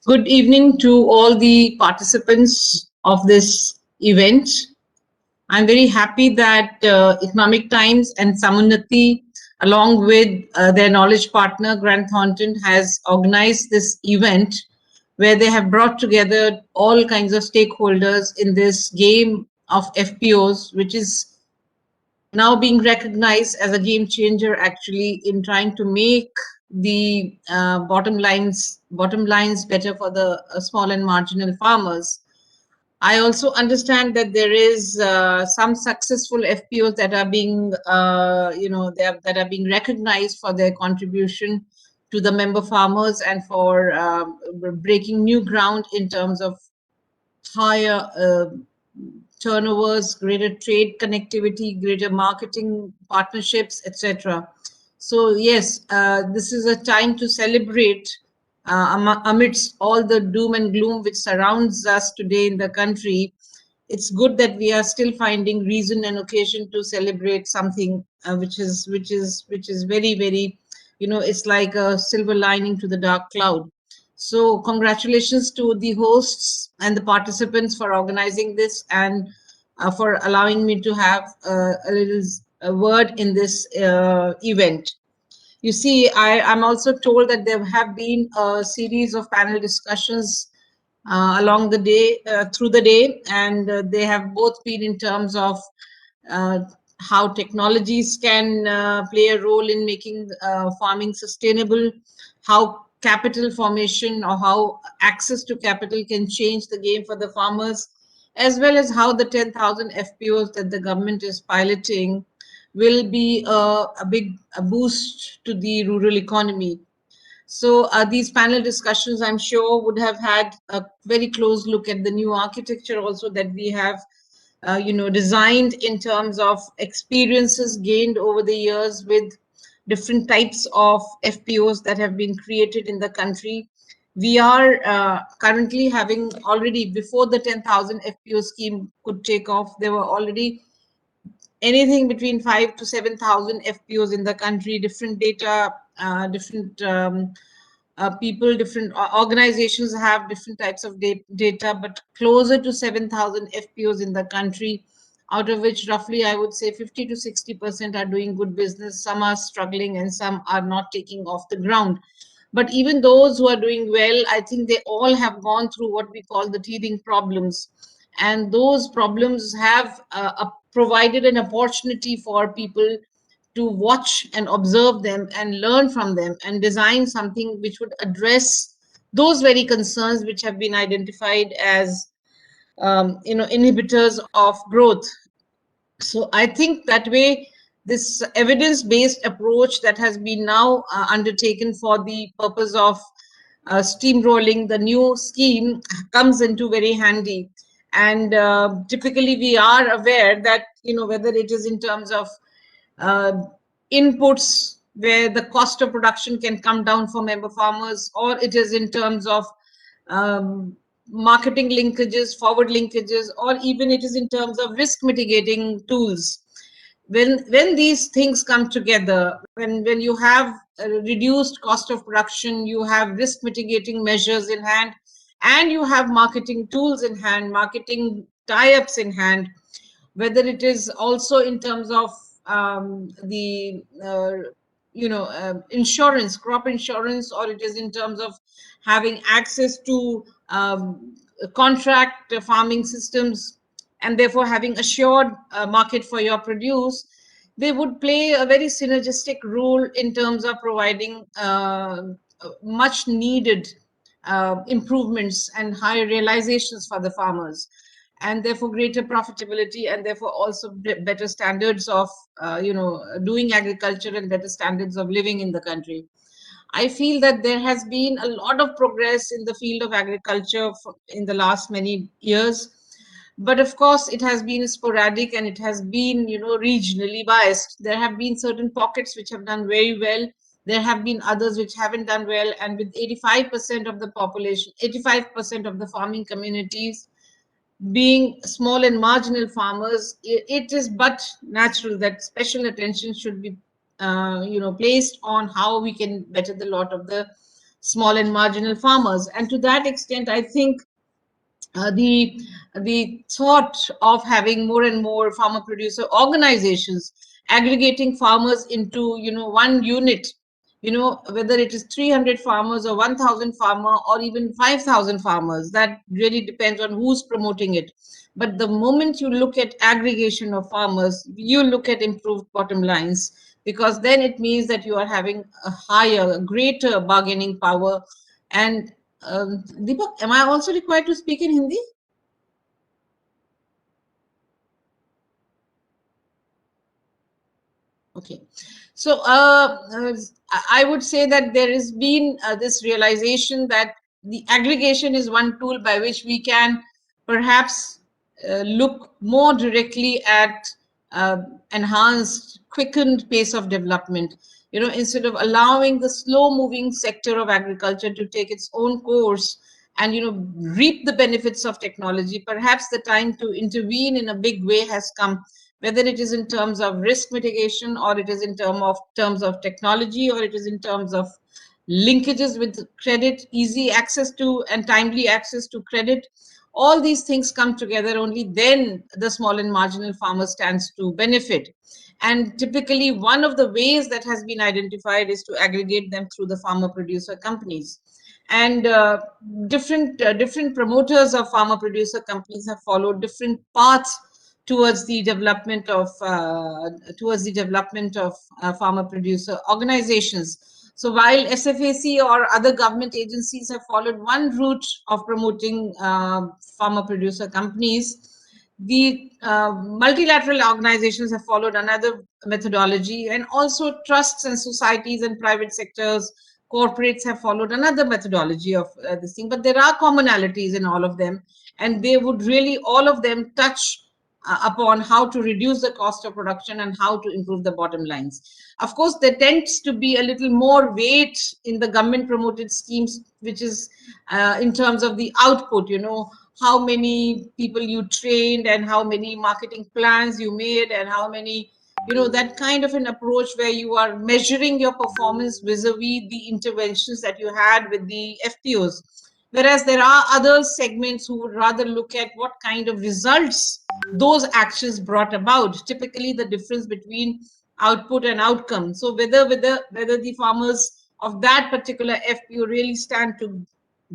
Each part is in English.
Good evening to all the participants of this event. I'm very happy that Economic Times and Samunnati, along with their knowledge partner, Grant Thornton, has organized this event where they have brought together all kinds of stakeholders in this game of FPOs, which is now being recognized as a game changer actually in trying to make the bottom lines better for the small and marginal farmers. I also understand that there is some successful FPOs that are being that are being recognized for their contribution to the member farmers and for breaking new ground in terms of higher turnovers, greater trade connectivity, greater marketing partnerships, etc. So yes, this is a time to celebrate amidst all the doom and gloom which surrounds us today in the country. It's good that we are still finding reason and occasion to celebrate something which is very very, it's like a silver lining to the dark cloud. So congratulations to the hosts and the participants for organizing this and for allowing me to have a little word in this event. You see, I'm also told that there have been a series of panel discussions along the day, through the day, and they have both been in terms of uh, how technologies can play a role in making farming sustainable, how capital formation or how access to capital can change the game for the farmers, as well as how the 10,000 FPOs that the government is piloting will be a big a boost to the rural economy. So these panel discussions, I'm sure, would have had a very close look at the new architecture also that we have, designed in terms of experiences gained over the years with different types of FPOs that have been created in the country. We are currently having already, before the 10,000 FPO scheme could take off, there were already anything between 5 to 7,000 FPOs in the country, different data, different people, different organizations have different types of data, but closer to 7,000 FPOs in the country, out of which roughly I would say 50 to 60% are doing good business. Some are struggling and some are not taking off the ground. But even those who are doing well, I think they all have gone through what we call the teething problems. And those problems have provided an opportunity for people to watch and observe them and learn from them and design something which would address those very concerns which have been identified as inhibitors of growth. So I think that way, this evidence-based approach that has been now undertaken for the purpose of steamrolling the new scheme comes into very handy. And typically we are aware that, whether it is in terms of uh, inputs where the cost of production can come down for member farmers, or it is in terms of marketing linkages, forward linkages, or even it is in terms of risk mitigating tools. When these things come together, when you have a reduced cost of production, you have risk mitigating measures in hand, and you have marketing tools in hand, marketing tie-ups in hand, whether it is also in terms of the insurance, crop insurance, or it is in terms of having access to contract farming systems, and therefore having assured market for your produce, they would play a very synergistic role in terms of providing much needed improvements and higher realizations for the farmers, and therefore greater profitability, and therefore also better standards of doing agriculture and better standards of living in the country. I feel that there has been a lot of progress in the field of agriculture in the last many years, but of course it has been sporadic and it has been, regionally biased. There have been certain pockets which have done very well, there have been others which haven't done well, and with 85% of the population, 85% of the farming communities being small and marginal farmers, it is but natural that special attention should be placed on how we can better the lot of the small and marginal farmers. And to that extent, I think uh, the the thought of having more and more farmer producer organizations aggregating farmers into, one unit, whether it is 300 farmers or 1000 farmer or even 5000 farmers, that really depends on who's promoting it. But the moment you look at aggregation of farmers, you look at improved bottom lines, because then it means that you are having a higher, a greater bargaining power. And Deepak, am I also required to speak in Hindi? Okay. So I would say that there has been this realization that the aggregation is one tool by which we can perhaps look more directly at uh, enhanced, quickened pace of development. Instead of allowing the slow moving sector of agriculture to take its own course and, reap the benefits of technology, perhaps the time to intervene in a big way has come, whether it is in terms of risk mitigation, or it is in terms of technology, or it is in terms of linkages with credit, easy access to and timely access to credit. All these things come together, only then the small and marginal farmer stands to benefit. And typically, one of the ways that has been identified is to aggregate them through the farmer producer companies. And different promoters of farmer producer companies have followed different paths towards the development of farmer producer organizations. So while SFAC or other government agencies have followed one route of promoting farmer producer companies, the multilateral organizations have followed another methodology, and also trusts and societies and private sectors, corporates have followed another methodology of this thing. But there are commonalities in all of them, and they would really, all of them touch upon how to reduce the cost of production and how to improve the bottom lines. Of course, there tends to be a little more weight in the government promoted schemes, which is in terms of the output, how many people you trained and how many marketing plans you made and how many, that kind of an approach where you are measuring your performance vis-a-vis the interventions that you had with the FPOs. Whereas there are other segments who would rather look at what kind of results those actions brought about, typically the difference between output and outcome. So whether the farmers of that particular FPO really stand to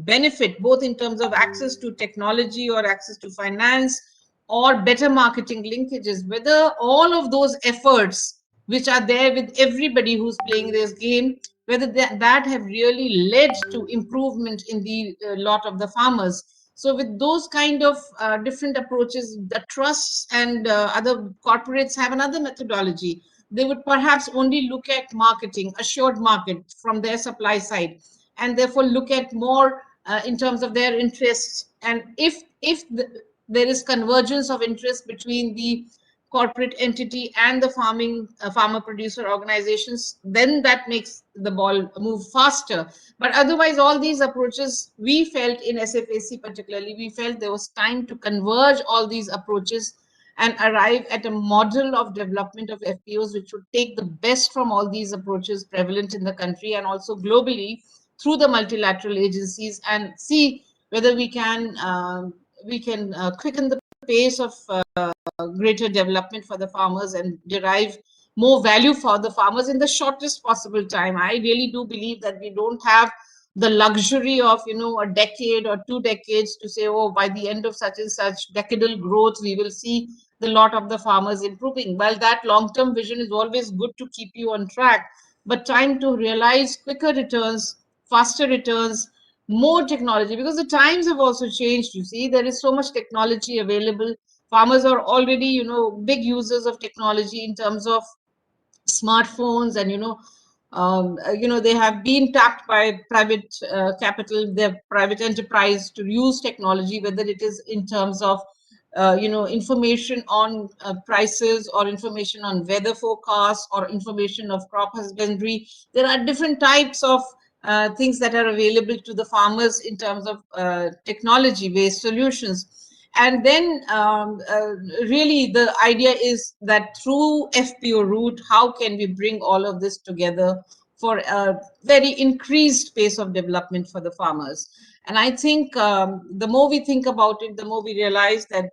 benefit, both in terms of access to technology or access to finance or better marketing linkages, whether all of those efforts which are there with everybody who's playing this game, whether that have really led to improvement in the lot of the farmers. So with those kind of different approaches, the trusts and other corporates have another methodology. They would perhaps only look at marketing, assured market from their supply side, and therefore look at more in terms of their interests. And if there is convergence of interest between the corporate entity and the farmer producer organizations, then that makes the ball move faster. But otherwise, all these approaches, we felt in SFAC particularly, we felt there was time to converge all these approaches and arrive at a model of development of FPOs which would take the best from all these approaches prevalent in the country and also globally through the multilateral agencies, and see whether we can quicken the pace of greater development for the farmers and derive more value for the farmers in the shortest possible time. I really do believe that we don't have the luxury of, a decade or 2 decades to say, oh, by the end of such and such decadal growth, we will see the lot of the farmers improving. Well, that long-term vision is always good to keep you on track, but time to realize quicker returns, faster returns, more technology, because the times have also changed. You see, there is so much technology available. Farmers are already, big users of technology in terms of smartphones, and they have been tapped by private capital, their private enterprise, to use technology, whether it is in terms of information on prices, or information on weather forecasts, or information of crop husbandry. There are different types of things that are available to the farmers in terms of technology based solutions. And then really the idea is that through FPO route, how can we bring all of this together for a very increased pace of development for the farmers. And I think the more we think about it, the more we realize that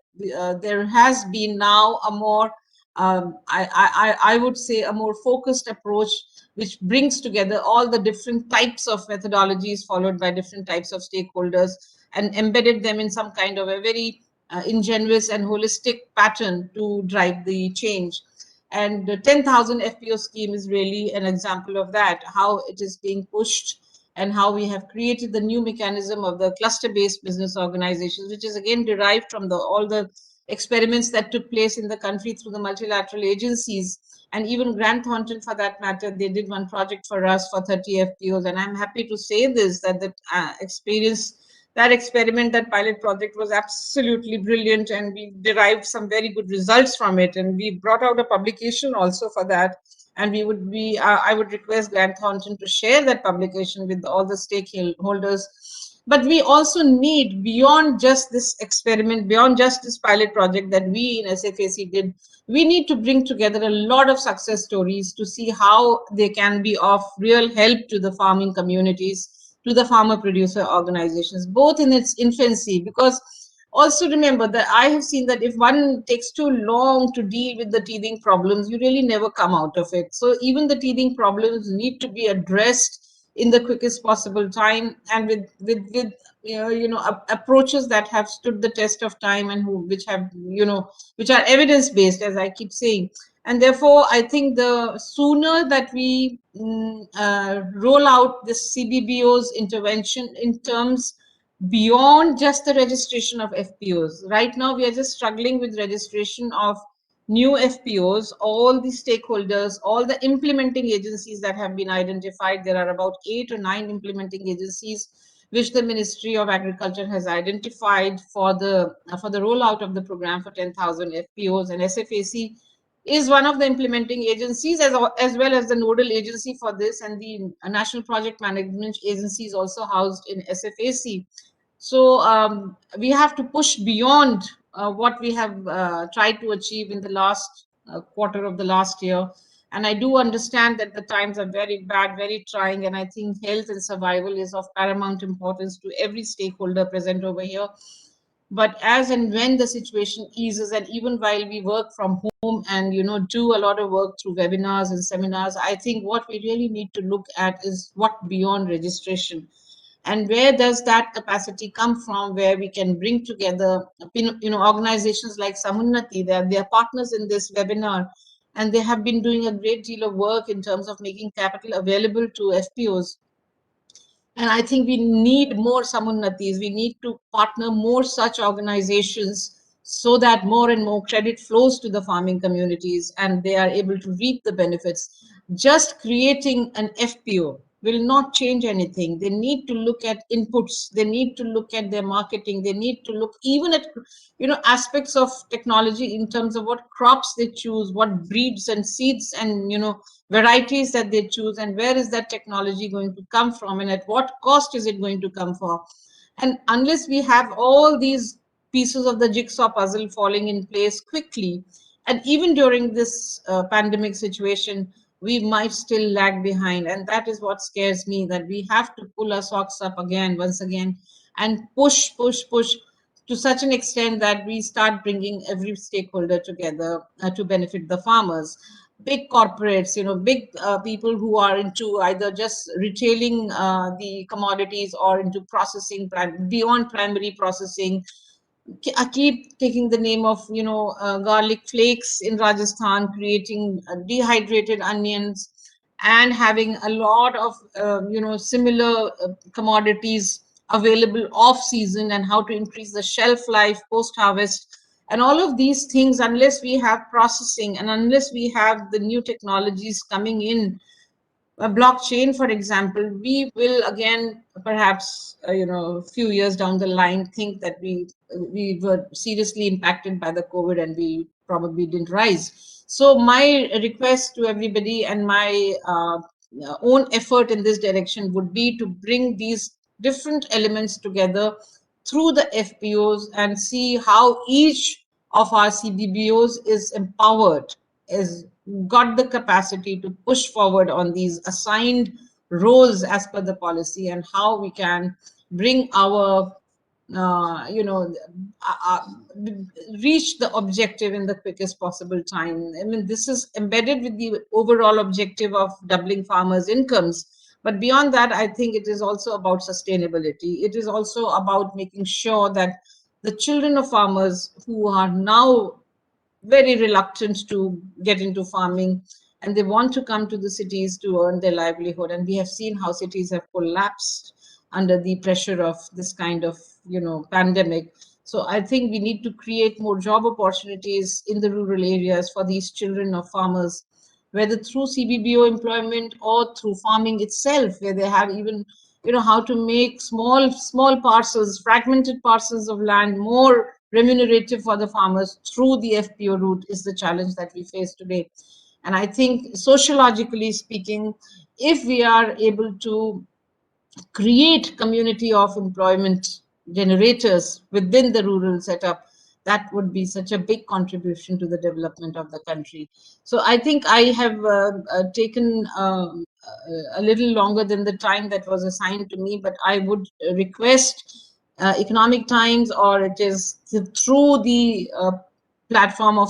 there has been now a more, I would say, a more focused approach, which brings together all the different types of methodologies followed by different types of stakeholders and embedded them in some kind of a very ingenuous and holistic pattern to drive the change. And the 10,000 FPO scheme is really an example of that, how it is being pushed and how we have created the new mechanism of the cluster-based business organizations, which is again derived from all the experiments that took place in the country through the multilateral agencies. And even Grant Thornton, for that matter, they did one project for us for 30 FPOs. And I'm happy to say this, that the experience, that experiment, that pilot project was absolutely brilliant, and we derived some very good results from it. And we brought out a publication also for that. And I would request Grant Thornton to share that publication with all the stakeholders. But we also need, beyond just this experiment, beyond just this pilot project that we in SFAC did, we need to bring together a lot of success stories to see how they can be of real help to the farming communities, to the farmer producer organizations, both in its infancy. Because also remember that I have seen that if one takes too long to deal with the teething problems, you really never come out of it. So even the teething problems need to be addressed in the quickest possible time, and with approaches that have stood the test of time, and which have, which are evidence based, as I keep saying. And therefore I think the sooner that we roll out this CBBO's intervention in terms beyond just the registration of FPOs. Right now, we are just struggling with registration of new FPOs. All the stakeholders, all the implementing agencies that have been identified, there are about 8 or 9 implementing agencies which the Ministry of Agriculture has identified for the rollout of the program for 10,000 FPOs, and SFAC is one of the implementing agencies, as well as the nodal agency for this, and the National Project Management Agency is also housed in SFAC. So we have to push beyond what we have tried to achieve in the last quarter of the last year. And I do understand that the times are very bad, very trying, and I think health and survival is of paramount importance to every stakeholder present over here. But as and when the situation eases, and even while we work from home and do a lot of work through webinars and seminars, I think what we really need to look at is what beyond registration, and where does that capacity come from, where we can bring together organizations like Samunnati. They are partners in this webinar, and they have been doing a great deal of work in terms of making capital available to FPOs. And I think we need more Samunnatis. We need to partner more such organizations so that more and more credit flows to the farming communities and they are able to reap the benefits. Just creating an FPO will not change anything. They need to look at inputs. They need to look at their marketing. They need to look even at aspects of technology in terms of what crops they choose, what breeds and seeds and varieties that they choose, and where is that technology going to come from, and at what cost is it going to come for. And unless we have all these pieces of the jigsaw puzzle falling in place quickly, and even during this pandemic situation, we might still lag behind. And that is what scares me, that we have to pull our socks up again, once again, and push to such an extent that we start bringing every stakeholder together to benefit the farmers. Big corporates, big people who are into either just retailing the commodities or into processing beyond primary processing. I keep taking the name of garlic flakes in Rajasthan, creating dehydrated onions, and having a lot of similar commodities available off season, and how to increase the shelf life post harvest. And all of these things, unless we have processing and unless we have the new technologies coming in, a blockchain, for example, we will again, perhaps, a few years down the line, think that we were seriously impacted by the COVID and we probably didn't rise. So my request to everybody and my own effort in this direction would be to bring these different elements together through the FPOs and see how each of our CBBOs is empowered is got the capacity to push forward on these assigned roles as per the policy, and how we can bring our you know, reach the objective in the quickest possible time. I mean, this is embedded with the overall objective of doubling farmers' incomes. But beyond that, I think it is also about sustainability. It is also about making sure that the children of farmers who are now very reluctant to get into farming, and they want to come to the cities to earn their livelihood, and we have seen how cities have collapsed under the pressure of this kind of, you know, pandemic. So I think we need to create more job opportunities in the rural areas for these children of farmers, whether through CBBO employment or through farming itself, where they have even, you know, how to make small parcels, fragmented parcels of land more remunerative for the farmers through the FPO route is the challenge that we face today. And I think sociologically speaking, if we are able to create community of employment generators within the rural setup, that would be such a big contribution to the development of the country. So I think I have taken a little longer than the time that was assigned to me, but I would request Economic Times, or it is through the platform of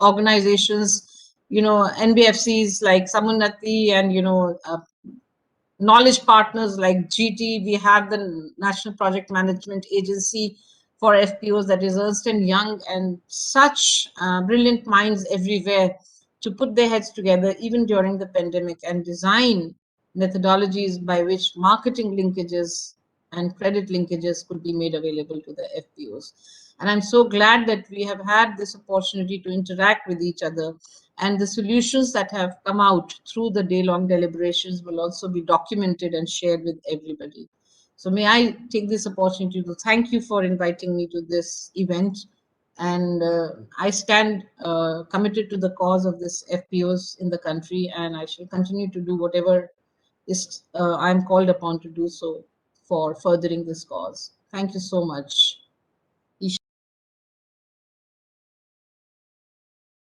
organizations, you know, NBFCs like Samunnati, and, you know, knowledge partners like GT. We have the National Project Management Agency for FPOs, that is Ernst and Young, and such brilliant minds everywhere to put their heads together even during the pandemic and design methodologies by which marketing linkages and credit linkages could be made available to the FPOs. And I'm so glad that we have had this opportunity to interact with each other, and the solutions that have come out through the day-long deliberations will also be documented and shared with everybody. So may I take this opportunity to thank you for inviting me to this event, and I stand committed to the cause of this FPOs in the country, and I shall continue to do whatever is I'm called upon to do so for furthering this cause. Thank you so much.